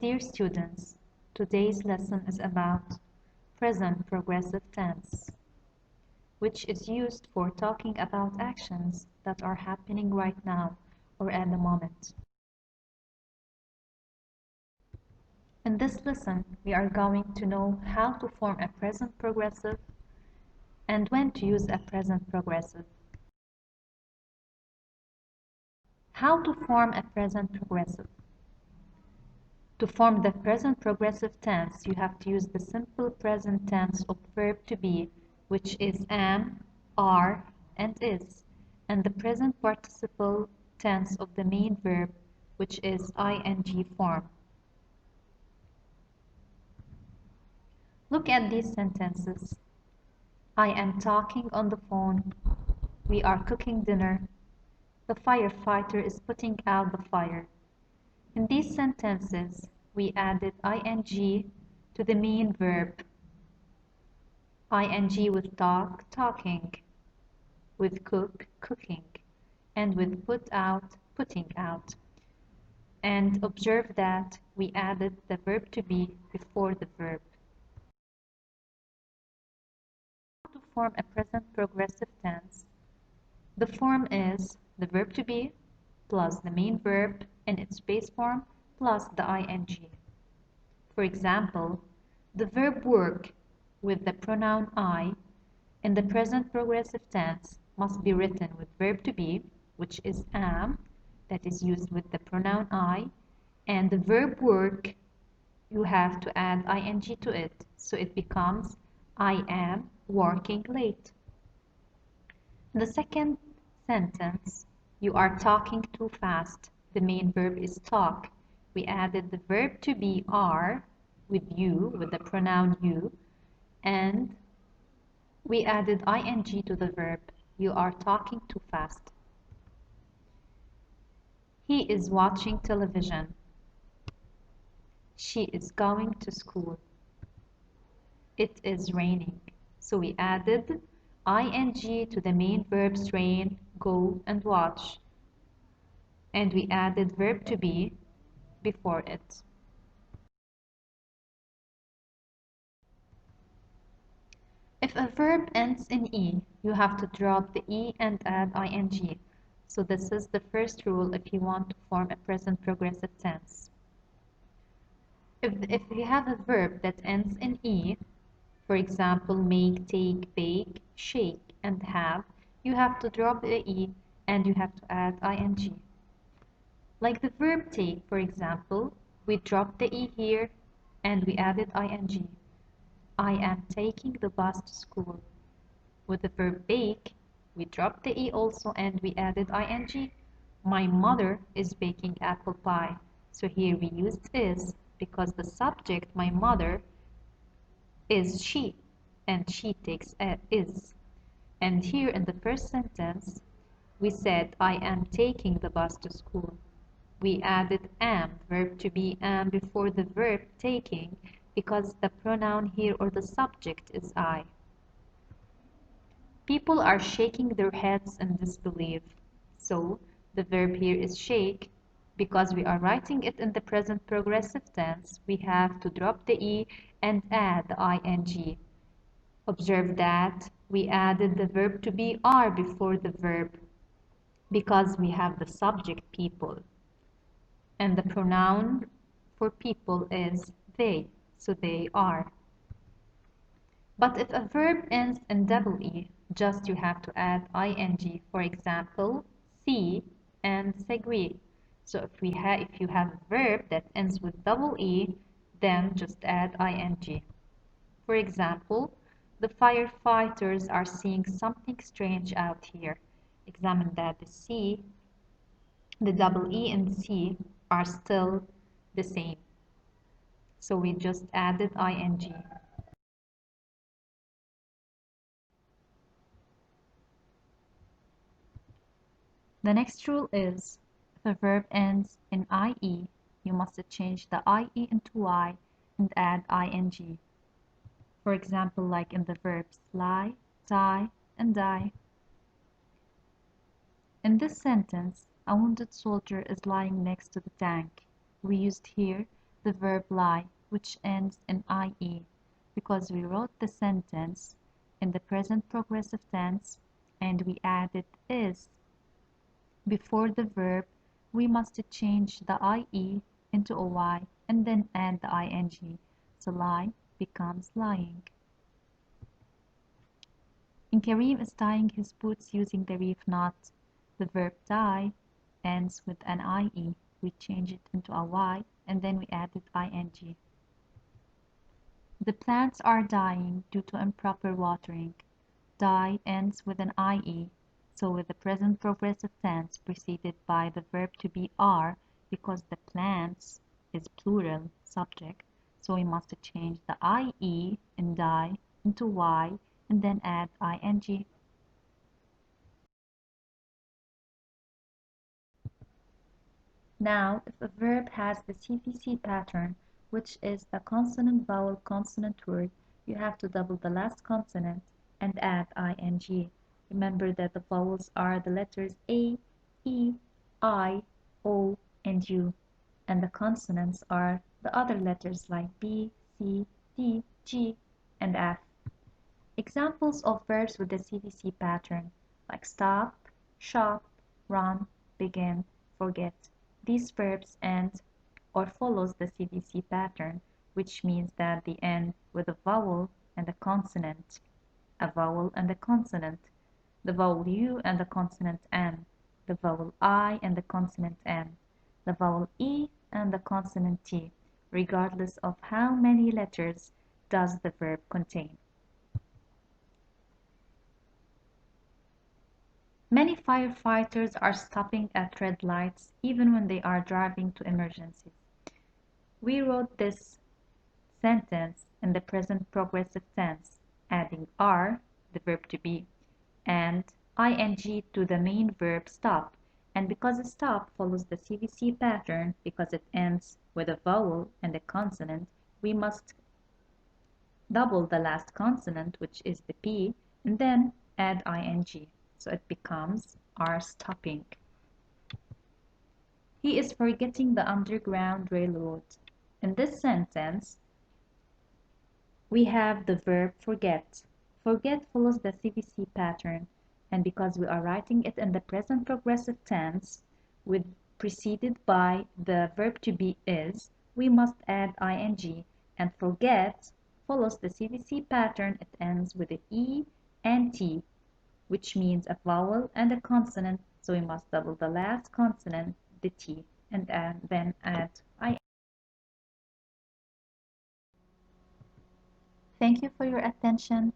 Dear students, today's lesson is about present progressive tense, which is used for talking about actions that are happening right now or at the moment. In this lesson, we are going to know how to form a present progressive and when to use a present progressive. How to form a present progressive? To form the present progressive tense, you have to use the simple present tense of verb to be, which is am, are, and is, and the present participle tense of the main verb, which is ing form. Look at these sentences. I am talking on the phone. We are cooking dinner. The firefighter is putting out the fire. In these sentences, we added ing to the main verb. Ing with talk, talking, with cook, cooking, and with put out, putting out. And observe that we added the verb to be before the verb. How to form a present progressive tense? The form is the verb to be plus the main verb in its base form plus the ing. For example, the verb work with the pronoun I in the present progressive tense must be written with verb to be, which is am, that is used with the pronoun I, and the verb work, you have to add ing to it, so it becomes I am working late. In the second sentence, you are talking too fast. The main verb is talk. We added the verb to be are with you, with the pronoun you, and we added ing to the verb. You are talking too fast. He is watching television. She is going to school. It is raining. So we added ing to the main verbs rain, go, and watch. And we added verb to be before it. If a verb ends in E, you have to drop the E and add ing. So this is the first rule if you want to form a present progressive tense. If you have a verb that ends in E, for example, make, take, bake, shake, and have, you have to drop the E and you have to add ing. Like the verb take, for example, we dropped the E here and we added ing. I am taking the bus to school. With the verb bake, we dropped the E also and we added ing. My mother is baking apple pie. So here we used is because the subject, my mother, is she, and she takes is. And here in the first sentence, we said I am taking the bus to school. We added am, verb to be am, before the verb taking because the pronoun here or the subject is I. People are shaking their heads in disbelief. So the verb here is shake. Because we are writing it in the present progressive tense, we have to drop the E and add the ing. Observe that we added the verb to be are before the verb because we have the subject people. And the pronoun for people is they, so they are. But if a verb ends in double E, just you have to add ing. For example, see and disagree. So if you have a verb that ends with double E, then just add ing. For example, the firefighters are seeing something strange out here. Examine that the C, the double E and C are still the same. So we just added ing. The next rule is, if a verb ends in IE, you must change the IE into Y and add ing. For example, like in the verbs lie, tie, and die. In this sentence, a wounded soldier is lying next to the tank. We used here the verb lie, which ends in ie, because we wrote the sentence in the present progressive tense and we added is before the verb. We must change the ie into a y and then add the ing, so lie becomes lying. In Karim is tying his boots using the reef knot. The verb tie ends with an ie. We change it into a y and then we added ing. The plants are dying due to improper watering. Die ends with an ie, so with the present progressive tense preceded by the verb to be are, because the plants is plural subject, so we must change the ie in die into y and then add ing. Now, if a verb has the CVC pattern, which is the consonant-vowel-consonant word, you have to double the last consonant and add ing. Remember that the vowels are the letters A, E, I, O, and U, and the consonants are the other letters like B, C, D, G, and F. Examples of verbs with the CVC pattern, like stop, shop, run, begin, forget. These verbs end or follows the CVC pattern, which means that they end with a vowel and a consonant, a vowel and a consonant, the vowel U and the consonant N, the vowel I and the consonant N, the vowel E and the consonant T, regardless of how many letters does the verb contain. Many firefighters are stopping at red lights even when they are driving to emergencies. We wrote this sentence in the present progressive tense, adding are, the verb to be, and ing to the main verb stop. And because stop follows the CVC pattern because it ends with a vowel and a consonant, we must double the last consonant, which is the P, and then add ing. So it becomes are stopping. He is forgetting the Underground Railroad. In this sentence, we have the verb forget. Forget follows the CVC pattern, and because we are writing it in the present progressive tense, with preceded by the verb to be is, we must add ing, and forget follows the CVC pattern. It ends with the E and T, which means a vowel and a consonant, so we must double the last consonant, the T, and then add I. Thank you for your attention.